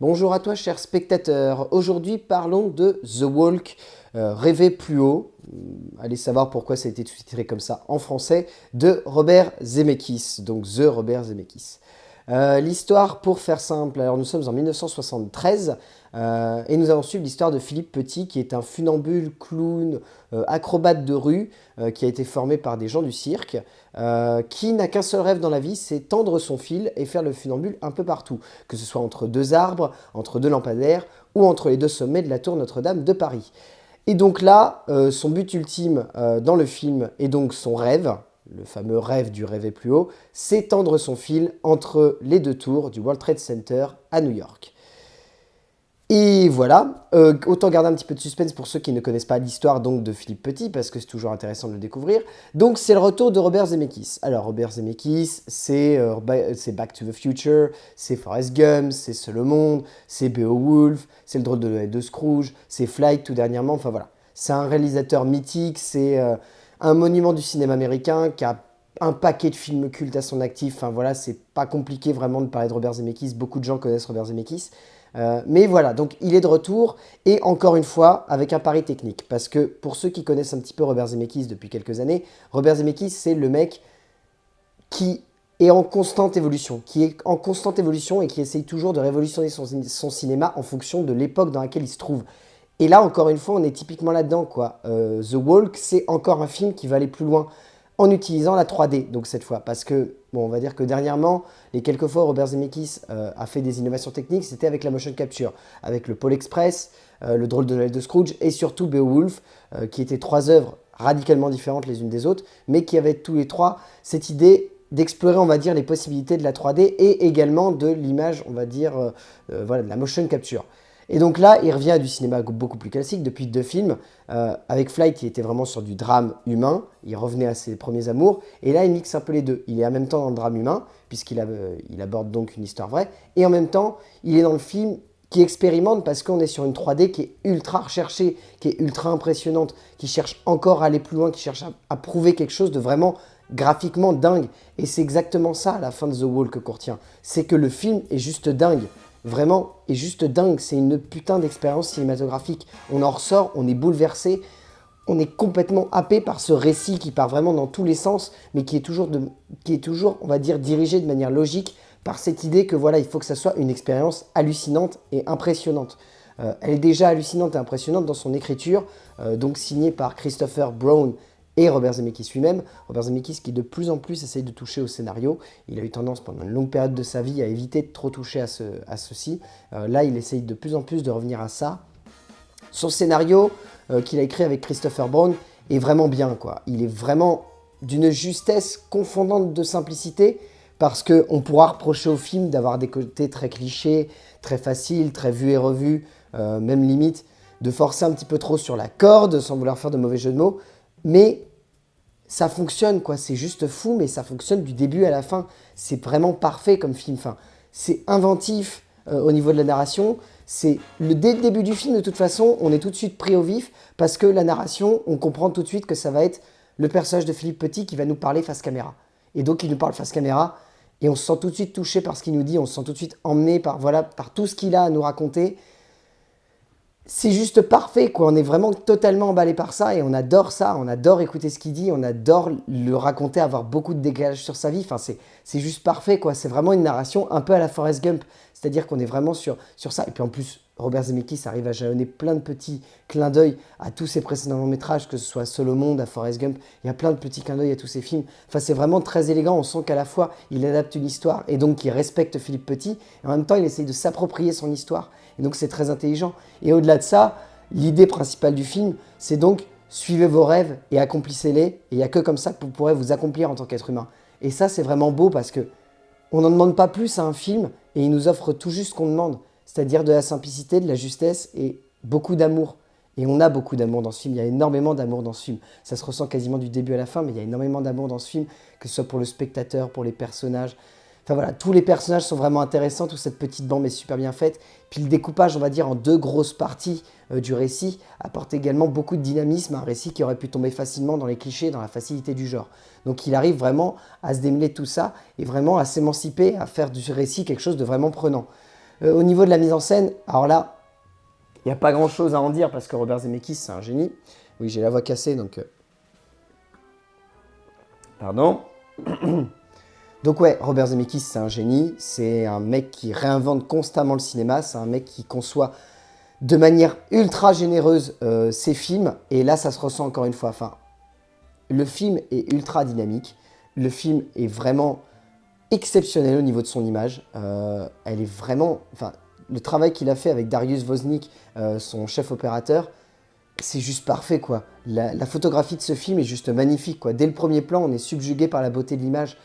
Bonjour à toi, cher spectateur. Aujourd'hui, parlons de The Walk, Rêver plus haut. Allez savoir pourquoi ça a été sous-titré comme ça en français, de Robert Zemeckis, donc The Robert Zemeckis. L'histoire, pour faire simple, alors nous sommes en 1973 et nous allons suivre l'histoire de Philippe Petit, qui est un funambule, clown, acrobate de rue, qui a été formé par des gens du cirque, qui n'a qu'un seul rêve dans la vie, c'est tendre son fil et faire le funambule un peu partout, que ce soit entre deux arbres, entre deux lampadaires ou entre les deux sommets de la tour Notre-Dame de Paris. Et donc là, son but ultime dans le film et donc son rêve, le fameux rêve du rêver plus haut, c'est tendre son fil entre les deux tours du World Trade Center à New York. Et voilà, autant garder un petit peu de suspense pour ceux qui ne connaissent pas l'histoire donc de Philippe Petit, parce que c'est toujours intéressant de le découvrir. Donc c'est le retour de Robert Zemeckis. Alors Robert Zemeckis, c'est Back to the Future, c'est Forrest Gump, c'est Seul au monde, c'est Beowulf, c'est Le drôle de Noël de Scrooge, c'est Flight tout dernièrement, enfin voilà. C'est un réalisateur mythique, c'est un monument du cinéma américain qui a un paquet de films cultes à son actif. Enfin voilà, c'est pas compliqué vraiment de parler de Robert Zemeckis, beaucoup de gens connaissent Robert Zemeckis. Mais voilà, donc il est de retour, et encore une fois, avec un pari technique. Parce que pour ceux qui connaissent un petit peu Robert Zemeckis depuis quelques années, Robert Zemeckis, c'est le mec qui est en constante évolution, et qui essaye toujours de révolutionner son cinéma en fonction de l'époque dans laquelle il se trouve. Et là, encore une fois, on est typiquement là-dedans, quoi. The Walk, c'est encore un film qui va aller plus loin en utilisant la 3D, donc cette fois. Parce que, bon, on va dire que dernièrement, les quelques fois où Robert Zemeckis a fait des innovations techniques, c'était avec la motion capture, avec le Pôle Express, le drôle de Noël de Scrooge, et surtout Beowulf, qui étaient trois œuvres radicalement différentes les unes des autres, mais qui avaient tous les trois cette idée d'explorer, on va dire, les possibilités de la 3D et également de l'image, on va dire, voilà, de la motion capture. Et donc là, il revient à du cinéma beaucoup plus classique depuis deux films. Avec Flight, il était vraiment sur du drame humain. Il revenait à ses premiers amours. Et là, il mixe un peu les deux. Il est en même temps dans le drame humain, puisqu'il aborde donc une histoire vraie. Et en même temps, il est dans le film qui expérimente parce qu'on est sur une 3D qui est ultra recherchée, qui est ultra impressionnante, qui cherche encore à aller plus loin, qui cherche à prouver quelque chose de vraiment graphiquement dingue. Et c'est exactement ça à la fin de The Walk qu'on retient. C'est que le film est juste dingue. Vraiment, est juste dingue. C'est une putain d'expérience cinématographique. On en ressort, on est bouleversé, on est complètement happé par ce récit qui part vraiment dans tous les sens, mais qui est toujours, on va dire, dirigé de manière logique par cette idée que voilà, il faut que ça soit une expérience hallucinante et impressionnante. Elle est déjà hallucinante et impressionnante dans son écriture, donc signée par Christopher Brown et Robert Zemeckis lui-même. Robert Zemeckis qui de plus en plus essaye de toucher au scénario. Il a eu tendance pendant une longue période de sa vie à éviter de trop toucher à ceci. Là, il essaye de plus en plus de revenir à ça. Son scénario qu'il a écrit avec Christopher Brown est vraiment bien, quoi. Il est vraiment d'une justesse confondante de simplicité, parce qu'on pourra reprocher au film d'avoir des côtés très clichés, très faciles, très vus et revus, même limite, de forcer un petit peu trop sur la corde sans vouloir faire de mauvais jeux de mots. Mais ça fonctionne, quoi. C'est juste fou, mais ça fonctionne du début à la fin. C'est vraiment parfait comme film. Enfin, c'est inventif au niveau de la narration. Dès le début du film, de toute façon, on est tout de suite pris au vif, parce que la narration, on comprend tout de suite que ça va être le personnage de Philippe Petit qui va nous parler face caméra. Et donc, il nous parle face caméra, et on se sent tout de suite touché par ce qu'il nous dit, on se sent tout de suite emmené par, voilà, par tout ce qu'il a à nous raconter. C'est juste parfait, quoi. On est vraiment totalement emballé par ça, on adore écouter ce qu'il dit, on adore le raconter, avoir beaucoup de décalage sur sa vie. Enfin, c'est juste parfait, quoi. C'est vraiment une narration un peu à la Forrest Gump, c'est-à-dire qu'on est vraiment sur ça. Et puis en plus, Robert Zemeckis arrive à jalonner plein de petits clins d'œil à tous ses précédents longs métrages, que ce soit Seul au monde, à Forrest Gump. Il y a plein de petits clins d'œil à tous ses films. Enfin, c'est vraiment très élégant. On sent qu'à la fois, il adapte une histoire et donc il respecte Philippe Petit, et en même temps, il essaye de s'approprier son histoire. Et donc, c'est très intelligent. Et au-delà de ça, l'idée principale du film, c'est donc suivez vos rêves et accomplissez-les. Et il n'y a que comme ça que vous pourrez vous accomplir en tant qu'être humain. Et ça, c'est vraiment beau, parce que on n'en demande pas plus à un film, et il nous offre tout juste ce qu'on demande. C'est-à-dire de la simplicité, de la justesse et beaucoup d'amour. Et on a beaucoup d'amour dans ce film, il y a énormément d'amour dans ce film. Ça se ressent quasiment du début à la fin, mais il y a énormément d'amour dans ce film, que ce soit pour le spectateur, pour les personnages. Enfin voilà, tous les personnages sont vraiment intéressants, toute cette petite bande est super bien faite. Puis le découpage, on va dire, en deux grosses parties du récit apporte également beaucoup de dynamisme à un récit qui aurait pu tomber facilement dans les clichés, dans la facilité du genre. Donc il arrive vraiment à se démêler de tout ça et vraiment à s'émanciper, à faire du récit quelque chose de vraiment prenant. Au niveau de la mise en scène, alors là, il n'y a pas grand-chose à en dire parce que Robert Zemeckis, c'est un génie. Oui, j'ai la voix cassée, donc... Pardon. Donc ouais, Robert Zemeckis, c'est un génie. C'est un mec qui réinvente constamment le cinéma. C'est un mec qui conçoit de manière ultra généreuse ses films. Et là, ça se ressent encore une fois. Enfin, le film est ultra dynamique. Le film est vraiment exceptionnel au niveau de son image. Elle est vraiment... Enfin, le travail qu'il a fait avec Dariusz Wozniak, son chef opérateur, c'est juste parfait, quoi. La photographie de ce film est juste magnifique, quoi. Dès le premier plan, on est subjugué par la beauté de l'image.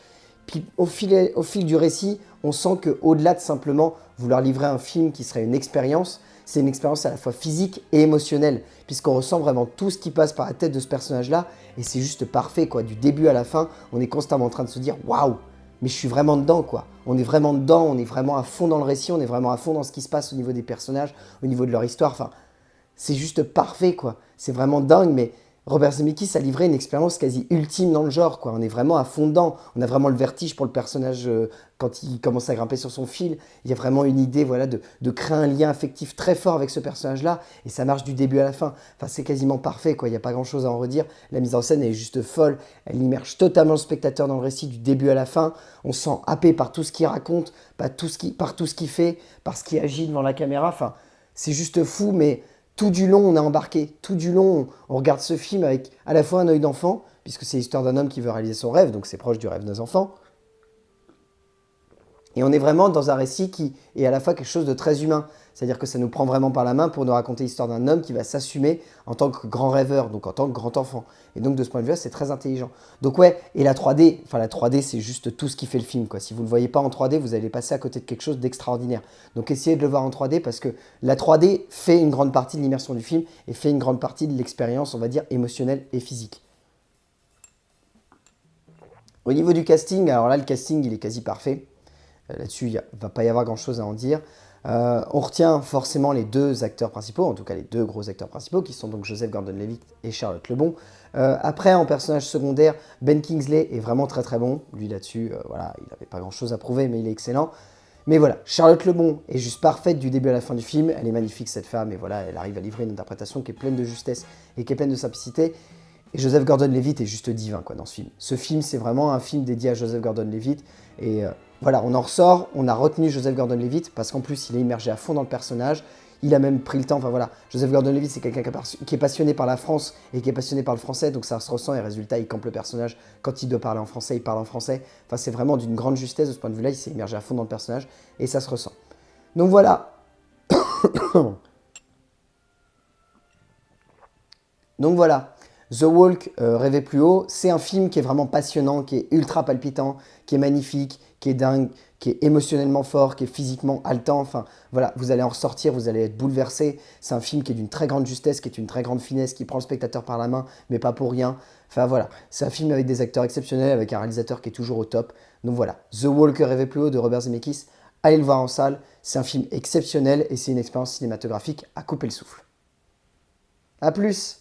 Puis au fil du récit, on sent qu'au-delà de simplement vouloir livrer un film qui serait une expérience, c'est une expérience à la fois physique et émotionnelle, puisqu'on ressent vraiment tout ce qui passe par la tête de ce personnage-là, et c'est juste parfait, quoi. Du début à la fin, on est constamment en train de se dire « Waouh, mais je suis vraiment dedans, quoi. » On est vraiment dedans, on est vraiment à fond dans le récit, on est vraiment à fond dans ce qui se passe au niveau des personnages, au niveau de leur histoire, enfin... C'est juste parfait, quoi. C'est vraiment dingue, mais Robert Zemeckis a livré une expérience quasi ultime dans le genre, quoi. On est vraiment à fond dedans. On a vraiment le vertige pour le personnage quand il commence à grimper sur son fil. Il y a vraiment une idée, voilà, de créer un lien affectif très fort avec ce personnage-là, et ça marche du début à la fin. Enfin, c'est quasiment parfait, quoi. Il n'y a pas grand-chose à en redire. La mise en scène est juste folle. Elle immerge totalement le spectateur dans le récit du début à la fin. On se sent happé par tout ce qu'il raconte, par tout ce qu'il fait, par ce qu'il agit devant la caméra. Enfin, c'est juste fou, mais... Tout du long, on est embarqué. Tout du long, on regarde ce film avec à la fois un œil d'enfant, puisque c'est l'histoire d'un homme qui veut réaliser son rêve, donc c'est proche du rêve des enfants. Et on est vraiment dans un récit qui est à la fois quelque chose de très humain. C'est-à-dire que ça nous prend vraiment par la main pour nous raconter l'histoire d'un homme qui va s'assumer en tant que grand rêveur, donc en tant que grand enfant. Et donc de ce point de vue-là, c'est très intelligent. Donc ouais, et la 3D, enfin la 3D, c'est juste tout ce qui fait le film, quoi. Si vous ne le voyez pas en 3D, vous allez passer à côté de quelque chose d'extraordinaire. Donc essayez de le voir en 3D parce que la 3D fait une grande partie de l'immersion du film et fait une grande partie de l'expérience, on va dire, émotionnelle et physique. Au niveau du casting, alors là, le casting, il est quasi parfait. Là-dessus, il ne va pas y avoir grand-chose à en dire. On retient forcément les deux acteurs principaux, en tout cas les deux gros acteurs principaux, qui sont donc Joseph Gordon-Levitt et Charlotte Lebon. Après, en personnage secondaire, Ben Kingsley est vraiment très très bon. Lui là-dessus, voilà, il n'avait pas grand-chose à prouver, mais il est excellent. Mais voilà, Charlotte Lebon est juste parfaite du début à la fin du film. Elle est magnifique cette femme, et voilà, elle arrive à livrer une interprétation qui est pleine de justesse et qui est pleine de simplicité. Et Joseph Gordon-Levitt est juste divin, quoi, dans ce film. Ce film, c'est vraiment un film dédié à Joseph Gordon-Levitt. Et voilà, on en ressort, on a retenu Joseph Gordon-Levitt parce qu'en plus, il est immergé à fond dans le personnage. Il a même pris le temps, enfin voilà, Joseph Gordon-Levitt, c'est quelqu'un qui est passionné par la France et qui est passionné par le français, donc ça se ressent et résultat, il campe le personnage. Quand il doit parler en français, il parle en français. Enfin, c'est vraiment d'une grande justesse de ce point de vue-là, il s'est immergé à fond dans le personnage et ça se ressent. Donc voilà. Donc voilà. The Walk, Rêver plus haut, c'est un film qui est vraiment passionnant, qui est ultra palpitant, qui est magnifique, qui est dingue, qui est émotionnellement fort, qui est physiquement haletant. Enfin, voilà, vous allez en ressortir, vous allez être bouleversé. C'est un film qui est d'une très grande justesse, qui est d'une très grande finesse, qui prend le spectateur par la main, mais pas pour rien. Enfin voilà, c'est un film avec des acteurs exceptionnels, avec un réalisateur qui est toujours au top. Donc voilà, The Walk, Rêver plus haut de Robert Zemeckis, allez le voir en salle. C'est un film exceptionnel et c'est une expérience cinématographique à couper le souffle. A plus!